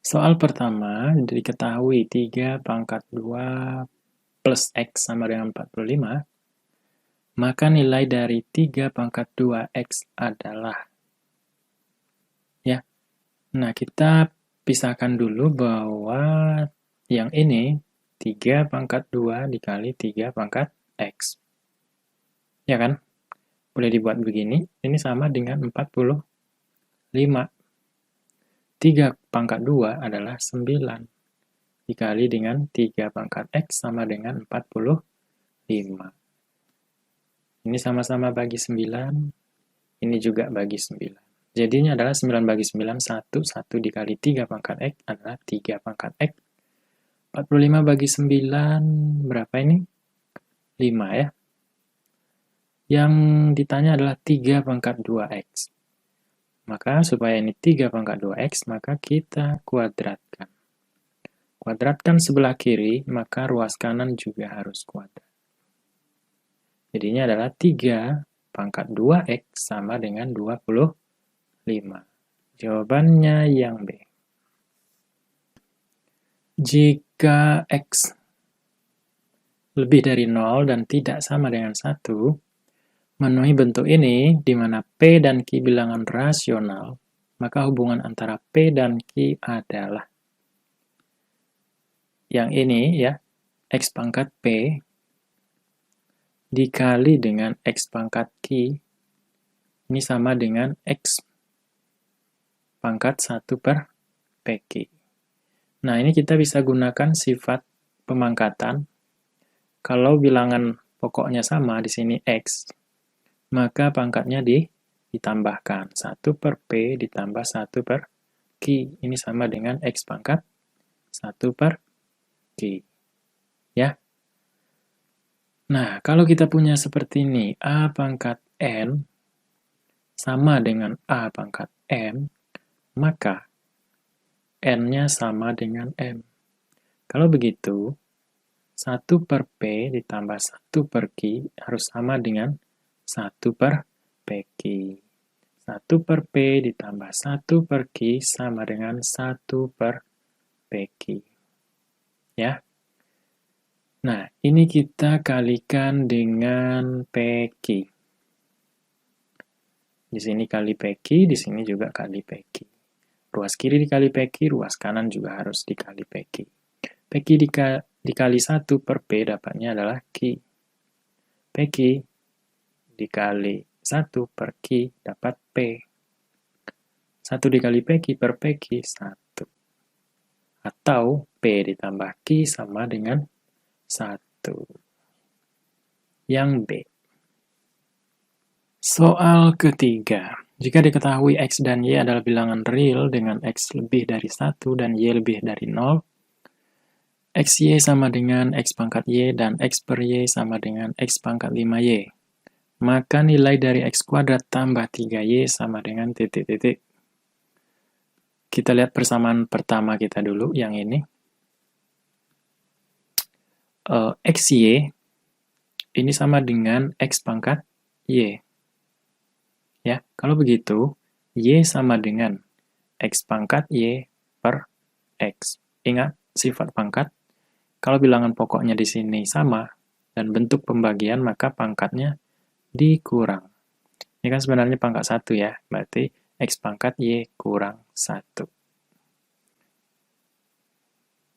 Soal pertama, diketahui 3 pangkat 2 plus X sama dengan 45, maka nilai dari 3 pangkat 2X adalah, ya. Nah, kita pisahkan dulu bahwa yang ini 3 pangkat 2 dikali 3 pangkat X. Ya kan? Boleh dibuat begini, ini sama dengan 45. 3 pangkat 2 adalah 9. Dikali dengan 3 pangkat X sama dengan 45. Ini sama-sama bagi 9, ini juga bagi 9. Jadinya adalah 9 bagi 9, 1. 1 dikali 3 pangkat X adalah 3 pangkat X. 45 bagi 9, berapa ini? 5 ya. Yang ditanya adalah 3 pangkat 2X. Maka supaya ini 3 pangkat 2X, maka kita kuadratkan. Kuadratkan sebelah kiri, maka ruas kanan juga harus kuadrat. Jadinya adalah 3 pangkat 2X sama dengan 25. Jawabannya yang B. Jika X lebih dari 0 dan tidak sama dengan 1, memenuhi bentuk ini, di mana P dan Q bilangan rasional, maka hubungan antara P dan Q adalah yang ini ya, X pangkat P dikali dengan X pangkat Q, ini sama dengan X pangkat 1 per PQ. Nah, ini kita bisa gunakan sifat pemangkatan. Kalau bilangan pokoknya sama, di sini X, maka pangkatnya ditambahkan. 1 per P ditambah 1 per Q. Ini sama dengan X pangkat 1 per Q. Ya. Nah, kalau kita punya seperti ini, A pangkat N sama dengan A pangkat M, maka N-nya sama dengan M. Kalau begitu, 1 per P ditambah 1 per Q harus sama dengan 1 per PQ. 1 per P ditambah 1 per Q sama dengan 1 per PQ. Ya. Nah, ini kita kalikan dengan PQ. Di sini kali PQ, di sini juga kali PQ. Ruas kiri dikali PQ, ruas kanan juga harus dikali PQ. PQ dikali 1 per P dapatnya adalah Q. PQ dikali 1 per Q dapat P. 1 dikali PQ per PQ, 1. Atau P ditambah Q sama dengan 1. Yang B. Soal ketiga. Jika diketahui X dan Y adalah bilangan real dengan X lebih dari 1 dan Y lebih dari 0, XY sama dengan X pangkat Y dan X per Y sama dengan X pangkat 5Y. Maka nilai dari X kuadrat tambah 3Y sama dengan titik-titik. Kita lihat persamaan pertama kita dulu, yang ini. XY ini sama dengan X pangkat Y. Ya, kalau begitu, Y sama dengan X pangkat Y per X. Ingat, sifat pangkat. Kalau bilangan pokoknya di sini sama, dan bentuk pembagian, maka pangkatnya dikurang. Ini kan sebenarnya pangkat 1 ya, berarti X pangkat Y kurang 1.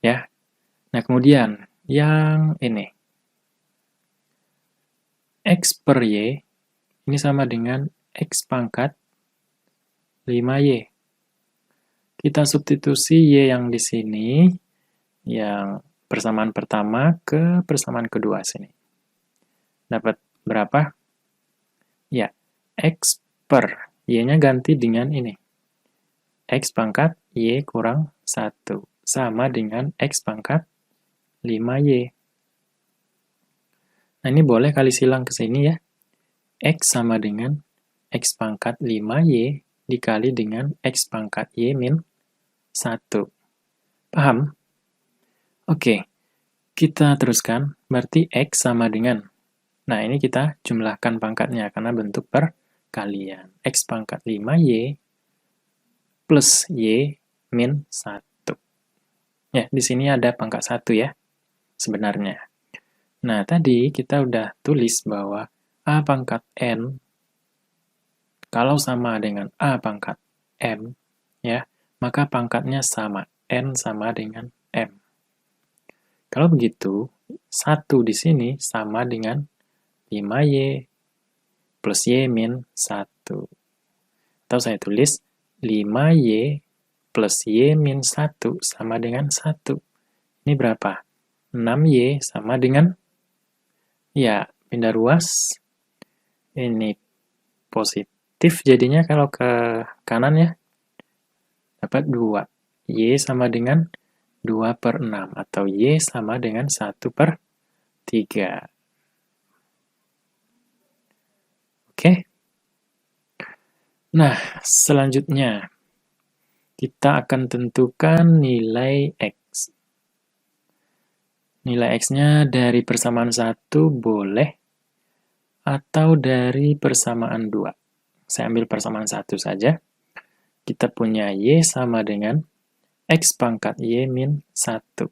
Ya. Nah, kemudian yang ini. X per Y ini sama dengan X pangkat 5Y. Kita substitusi Y yang di sini, yang persamaan pertama ke persamaan kedua sini. Dapat berapa? Ya, X per Y-nya ganti dengan ini. X pangkat Y kurang 1. Sama dengan X pangkat 5Y. Nah, ini boleh kali silang ke sini ya. X sama dengan X pangkat 5Y dikali dengan X pangkat Y min 1. Paham? Oke, kita teruskan. Berarti X sama dengan, nah ini kita jumlahkan pangkatnya karena bentuk perkalian. X pangkat 5Y plus Y min 1. Ya, di sini ada pangkat 1 ya, sebenarnya. Nah, tadi kita udah tulis bahwa A pangkat N, kalau sama dengan A pangkat M, ya, maka pangkatnya sama. N sama dengan M. Kalau begitu, 1 di sini sama dengan 5Y plus Y min 1. Atau saya tulis 5Y plus Y min 1 sama dengan 1. Ini berapa? 6Y sama dengan, ya, pindah ruas. Ini positif jadinya kalau ke kanan ya. Dapat 2. Y sama dengan 2/6. Atau Y sama dengan 1/3. Oke? Nah, selanjutnya kita akan tentukan nilai X. Nilai X-nya dari persamaan 1 boleh, atau dari persamaan 2. Saya ambil persamaan 1 saja. Kita punya Y sama dengan X pangkat Y min 1.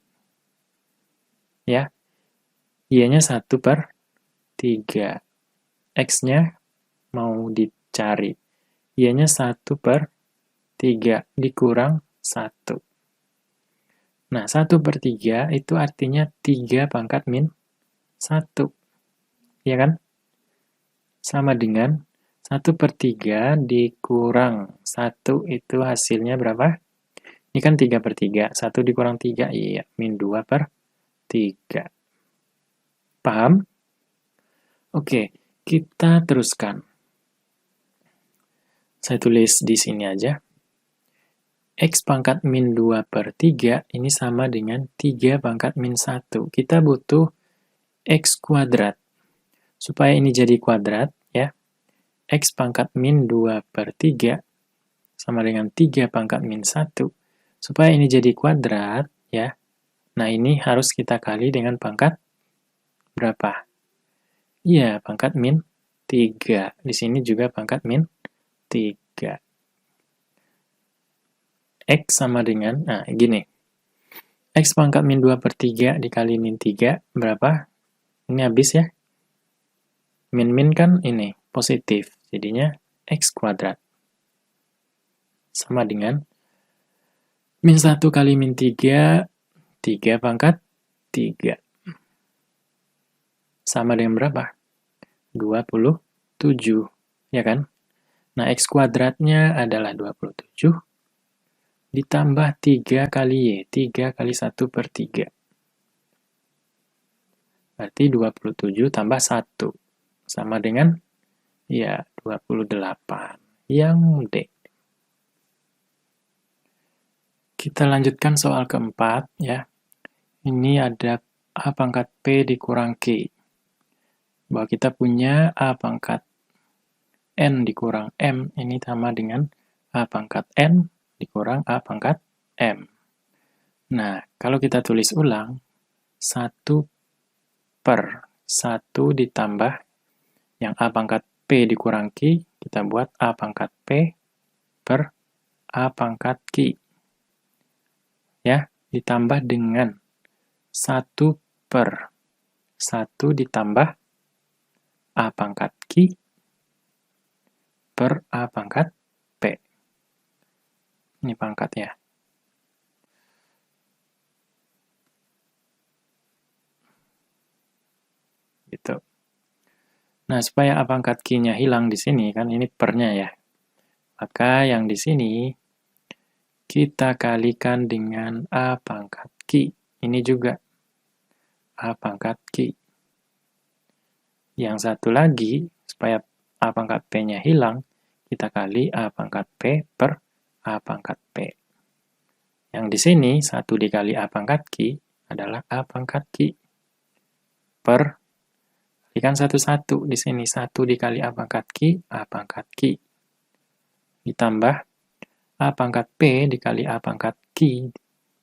Ya, Y-nya 1/3. X-nya mau dicari. Y-nya 1/3 dikurang 1. Nah, 1/3 itu artinya 3 pangkat min 1. Ya kan? Sama dengan 1/3 dikurang 1 itu hasilnya berapa? Ini kan 3/3. 1 dikurang 3, iya, min 2/3. Paham? Oke, kita teruskan. Saya tulis di sini aja. X pangkat min 2/3 ini sama dengan 3 pangkat min 1. Kita butuh X kuadrat. Supaya ini jadi kuadrat, ya, X pangkat min 2/3 sama dengan 3 pangkat min 1. Supaya ini jadi kuadrat, ya, nah ini harus kita kali dengan pangkat berapa? Iya, pangkat min 3. Di sini juga pangkat min 3. X sama dengan, nah gini, X pangkat min 2/3 dikali min 3, berapa? Ini habis ya. Min-min kan ini, positif. Jadinya X kuadrat. Sama dengan min 1 kali min 3, 3 pangkat 3. Sama dengan berapa? 27, ya kan? Nah, X kuadratnya adalah 27. Ditambah 3 kali Y, 3 kali 1/3. Berarti 27 tambah 1. Sama dengan, ya, 28. Yang D. Kita lanjutkan soal keempat, ya. Ini ada A pangkat P dikurang Q. Bahwa kita punya A pangkat N dikurang M, ini sama dengan A pangkat N dikurang A pangkat M. Nah, kalau kita tulis ulang, 1/1 ditambah yang A pangkat P dikurang Q, kita buat A pangkat P per A pangkat Q. Ya, ditambah dengan 1/1 ditambah A pangkat Q per A pangkat P. Ini pangkatnya. Gitu. Nah, supaya A pangkat Q-nya hilang di sini, kan ini pernya ya. Maka yang di sini, kita kalikan dengan A pangkat Q. Ini juga A pangkat Q. Yang satu lagi, supaya A pangkat P-nya hilang, kita kali A pangkat P per A pangkat P. Yang di sini, 1 dikali A pangkat Q adalah A pangkat Q. Per, kalikan 1 di sini. 1 dikali A pangkat Q, A pangkat Q. Ditambah A pangkat P dikali A pangkat Q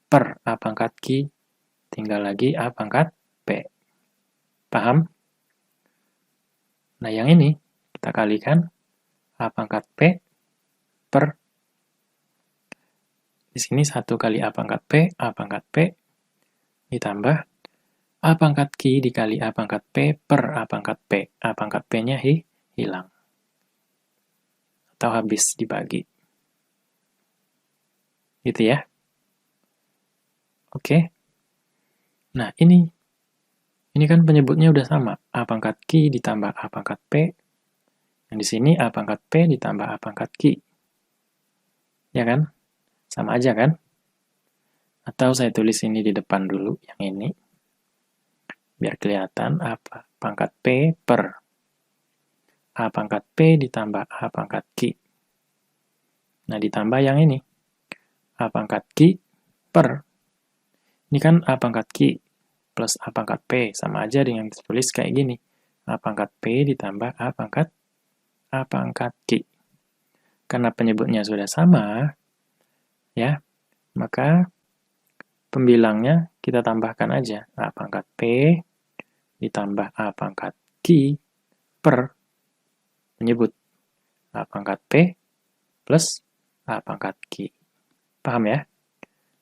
per A pangkat Q, tinggal lagi A pangkat P. Paham? Nah, yang ini kita kalikan A pangkat P per Di sini 1 kali A pangkat P, ditambah A pangkat Q dikali A pangkat P per A pangkat P. A pangkat P-nya hilang. Atau habis dibagi. Gitu ya. Oke. Nah, ini kan penyebutnya udah sama. A pangkat Q ditambah A pangkat P. Yang di sini A pangkat P ditambah A pangkat Q. Ya kan? Sama aja kan? Atau saya tulis ini di depan dulu, yang ini. Biar kelihatan A pangkat P per A pangkat P ditambah A pangkat Q. Nah, ditambah yang ini. A pangkat Q per. Ini kan A pangkat Q plus A pangkat P. Sama aja dengan ditulis kayak gini. A pangkat P ditambah A pangkat Q. Karena penyebutnya sudah sama, ya, maka pembilangnya kita tambahkan aja. A pangkat P ditambah A pangkat Q per penyebut A pangkat P plus A pangkat Q. Paham ya?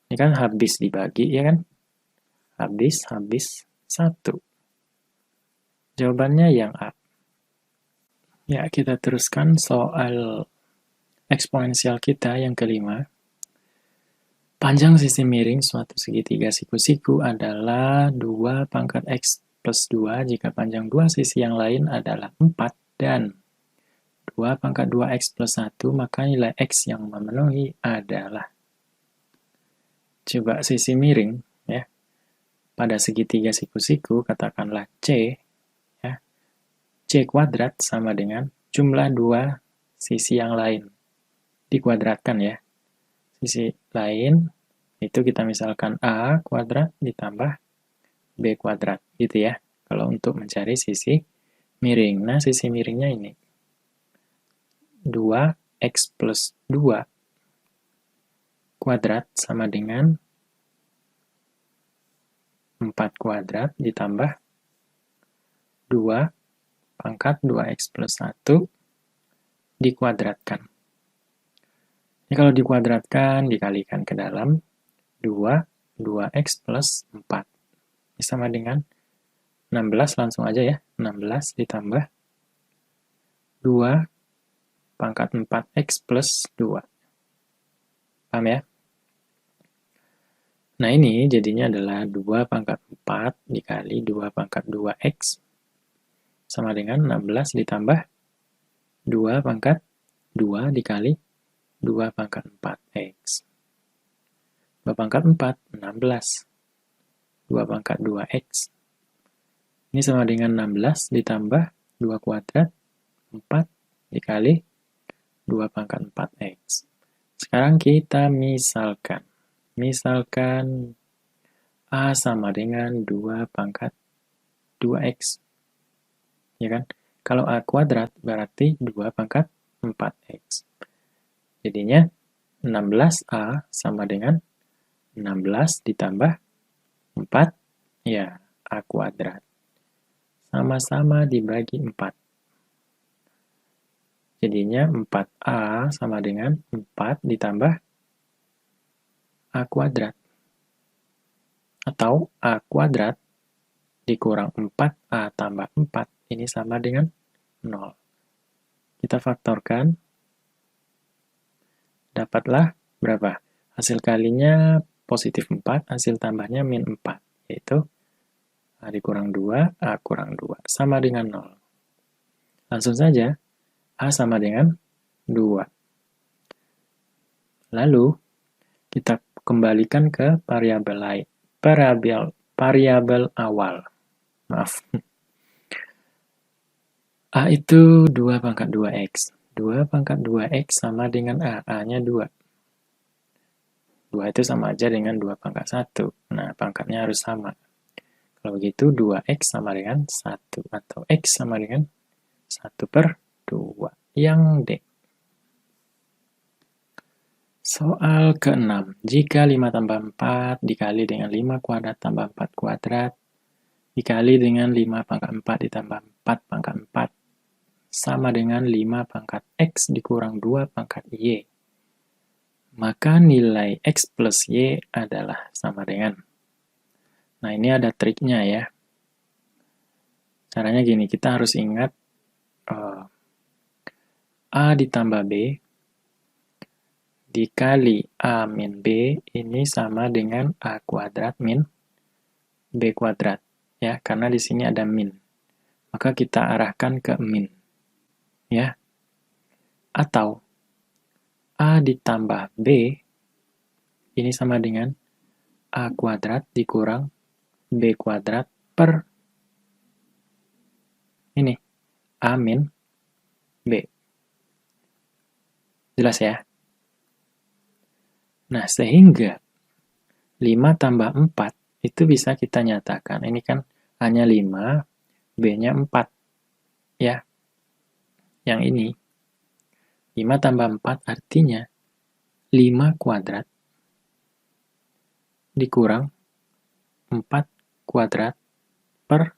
Ini kan habis dibagi, ya kan? Habis 1. Jawabannya yang A. Ya, kita teruskan soal eksponensial kita yang kelima. Panjang sisi miring suatu segitiga siku-siku adalah 2 pangkat X plus 2 jika panjang dua sisi yang lain adalah 4 dan 2 pangkat 2X plus 1, maka nilai X yang memenuhi adalah. Coba sisi miring, ya. Pada segitiga siku-siku, katakanlah C, ya. C kuadrat sama dengan jumlah 2 sisi yang lain. Dikuadratkan ya. Sisi lain, itu kita misalkan A kuadrat ditambah B kuadrat, gitu ya. Kalau untuk mencari sisi miring. Nah, sisi miringnya ini. 2X plus 2 kuadrat sama dengan 4 kuadrat ditambah 2 pangkat 2X plus 1 dikuadratkan. Ini kalau dikuadratkan, dikalikan ke dalam 2X plus 4. Ini sama dengan 16, langsung aja ya. 16 ditambah 2 pangkat 4X plus 2. Paham ya? Nah, ini jadinya adalah 2 pangkat 4 dikali 2 pangkat 2X sama dengan 16 ditambah 2 pangkat 2 dikali 2 pangkat 4X. 2 pangkat 4, 16. 2 pangkat 2X. Ini sama dengan 16 ditambah 2 kuadrat, 4 dikali 2 pangkat 4X. Sekarang kita misalkan. Misalkan A sama dengan 2 pangkat 2X. Ya kan? Kalau A kuadrat berarti 2 pangkat 4X. Jadinya 16A sama dengan 16 ditambah 4, ya, A kuadrat. Sama-sama dibagi 4. Jadinya 4A sama dengan 4 ditambah A kuadrat. Atau A kuadrat dikurang 4A tambah 4. Ini sama dengan 0. Kita faktorkan. Dapatlah berapa? Hasil kalinya positif 4, hasil tambahnya min 4. Yaitu A dikurang 2, A kurang 2. Sama dengan 0. Langsung saja, A sama dengan 2. Lalu, kita kembalikan ke variabel lain. Variabel awal. Maaf. A itu 2 pangkat 2X. 2 pangkat 2X sama dengan A. A-nya 2. 2 itu sama aja dengan 2 pangkat 1. Nah, pangkatnya harus sama. Kalau begitu, 2X sama dengan 1. Atau X sama dengan 1 per 2. Yang D. Soal ke-6. Jika 5 tambah 4 dikali dengan 5 kuadrat tambah 4 kuadrat, dikali dengan 5 pangkat 4 ditambah 4 pangkat 4, sama dengan 5 pangkat X dikurang 2 pangkat Y. maka nilai X plus Y adalah sama dengan. Nah, ini ada triknya ya. Caranya gini, kita harus ingat A ditambah B dikali A min B ini sama dengan A kuadrat min B kuadrat. Ya, karena di sini ada min. Maka kita arahkan ke min. Ya. Atau A ditambah B ini sama dengan A kuadrat dikurang B kuadrat per ini, A min B. Jelas ya? Nah, sehingga 5 tambah 4 itu bisa kita nyatakan. Ini kan A-nya 5, B-nya 4. Ya. Yang ini. 5 tambah 4 artinya 5 kuadrat dikurang 4 kuadrat per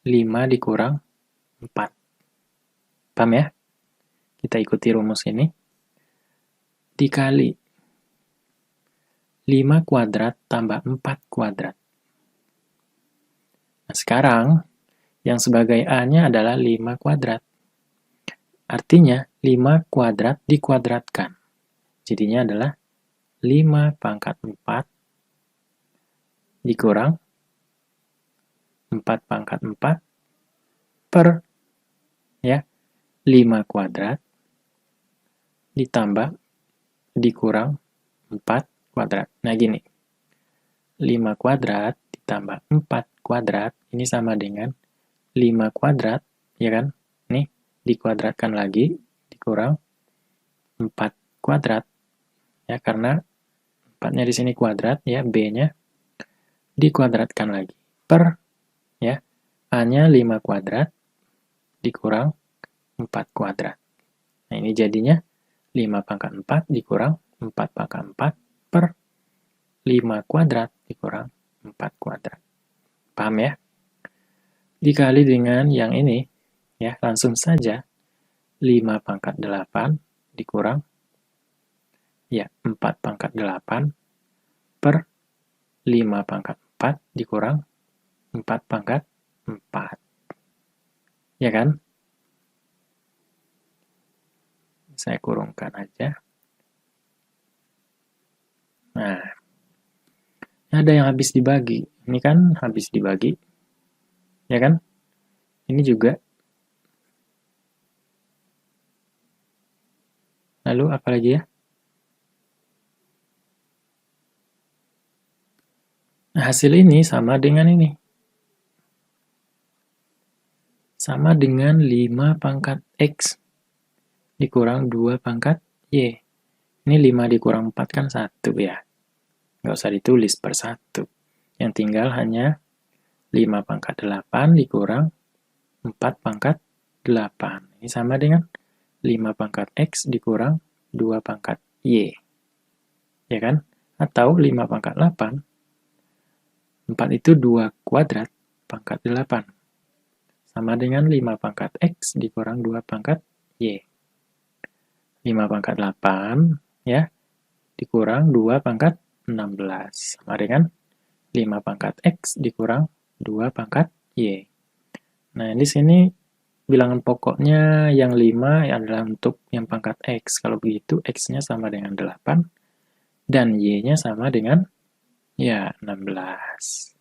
5 dikurang 4. Paham ya? Kita ikuti rumus ini. Dikali 5 kuadrat tambah 4 kuadrat. Nah, sekarang yang sebagai A-nya adalah 5 kuadrat. Artinya 5 kuadrat dikuadratkan. Jadinya adalah 5 pangkat 4 dikurang 4 pangkat 4 per ya 5 kuadrat ditambah dikurang 4 kuadrat. Nah gini, 5 kuadrat ditambah 4 kuadrat ini sama dengan 5 kuadrat, ya kan? Nih, dikuadratkan lagi, dikurang 4 kuadrat. Ya, karena 4-nya di sini kuadrat, ya, B-nya dikuadratkan lagi. Per, ya, A-nya 5 kuadrat, dikurang 4 kuadrat. Nah, ini jadinya 5 pangkat 4 dikurang 4 pangkat 4 per 5 kuadrat dikurang 4 kuadrat. Paham ya? Dikali dengan yang ini, ya langsung saja 5 pangkat 8 dikurang ya 4 pangkat 8 per 5 pangkat 4 dikurang 4 pangkat 4. Ya kan? Saya kurungkan aja. Nah, ada yang habis dibagi. Ini kan habis dibagi. Ya kan? Ini juga. Lalu apa lagi ya? Nah, hasil ini sama dengan ini. Sama dengan 5 pangkat X dikurang 2 pangkat Y. Ini 5 dikurang 4 kan 1 ya. Nggak usah ditulis per 1. Yang tinggal hanya 5 pangkat 8 dikurang 4 pangkat 8. Ini sama dengan 5 pangkat X dikurang 2 pangkat Y. Ya kan? Atau 5 pangkat 8. 4 itu 2 kuadrat pangkat 8. Sama dengan 5 pangkat X dikurang 2 pangkat Y. 5 pangkat 8 ya dikurang 2 pangkat 16. Sama dengan 5 pangkat X dikurang 2 pangkat Y. Nah, di sini bilangan pokoknya yang 5 adalah untuk yang pangkat X. Kalau begitu, X-nya sama dengan 8, dan Y-nya sama dengan, ya, 16.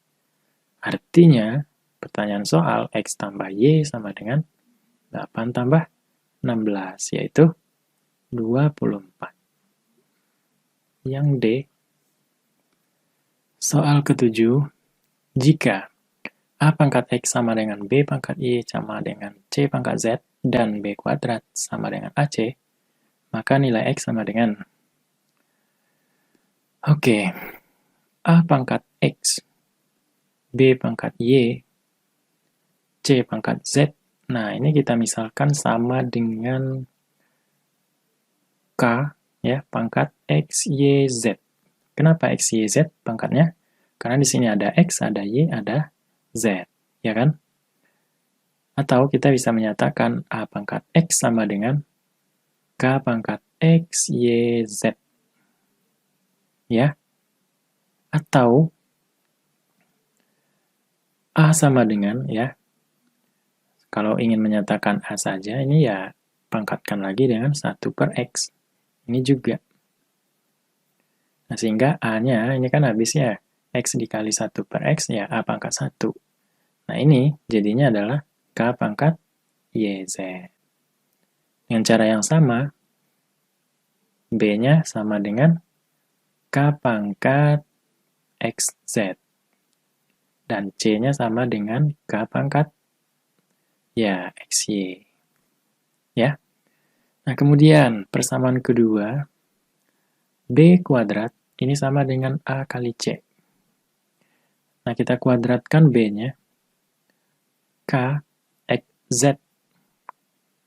Artinya, pertanyaan soal X tambah Y sama dengan 8 tambah 16, yaitu 24. Yang D. Soal ketujuh, jika A pangkat X sama dengan B pangkat Y sama dengan C pangkat Z, dan B kuadrat sama dengan AC, maka nilai X sama dengan, oke, A pangkat X, B pangkat Y, C pangkat Z. Nah, ini kita misalkan sama dengan K, ya, pangkat X, Y, Z. Kenapa X, Y, Z pangkatnya? Karena di sini ada X, ada Y, ada Z, ya kan? Atau kita bisa menyatakan A pangkat X sama dengan K pangkat X, Y, Z. ya. Atau A sama dengan, ya, kalau ingin menyatakan A saja, ini ya pangkatkan lagi dengan 1 per X. Ini juga. Nah, sehingga A-nya, ini kan habisnya X dikali 1 per X, ya A pangkat 1. Nah, ini jadinya adalah K pangkat YZ. Dengan cara yang sama, B-nya sama dengan K pangkat XZ. Dan C-nya sama dengan K pangkat, ya, XY. Ya. Nah, kemudian persamaan kedua, B kuadrat ini sama dengan A kali C. Nah, kita kuadratkan B-nya. K Z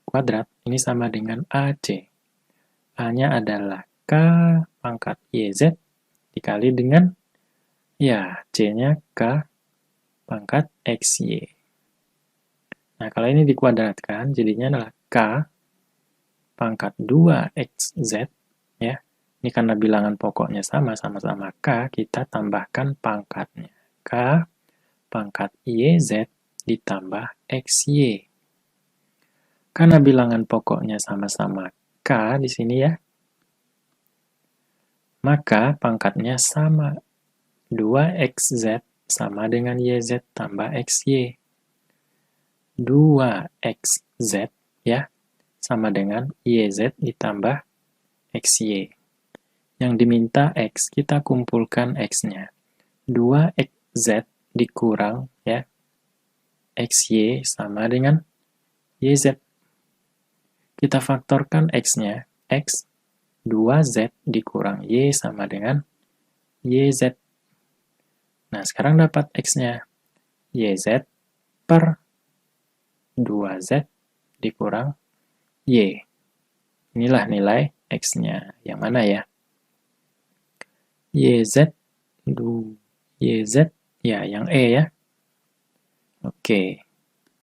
kuadrat ini sama dengan AC. A-nya adalah K pangkat YZ dikali dengan, ya, C-nya K pangkat XY. Nah, kalau ini dikuadratkan, jadinya adalah K pangkat 2XZ, ya. Ini karena bilangan pokoknya sama-sama K, kita tambahkan pangkatnya. K pangkat YZ ditambah XY. Karena bilangan pokoknya sama-sama K di sini, ya, maka pangkatnya sama. 2XZ sama dengan YZ tambah XY. 2XZ, ya, sama dengan YZ ditambah XY. Yang diminta X, kita kumpulkan X-nya. 2XZ dikurang, ya, XY sama dengan YZ. Kita faktorkan X-nya. X 2Z dikurang Y sama dengan YZ. Nah, sekarang dapat X-nya. YZ per 2Z dikurang Y. Inilah nilai X-nya. Yang mana ya? YZ, ya, yang E ya. Oke.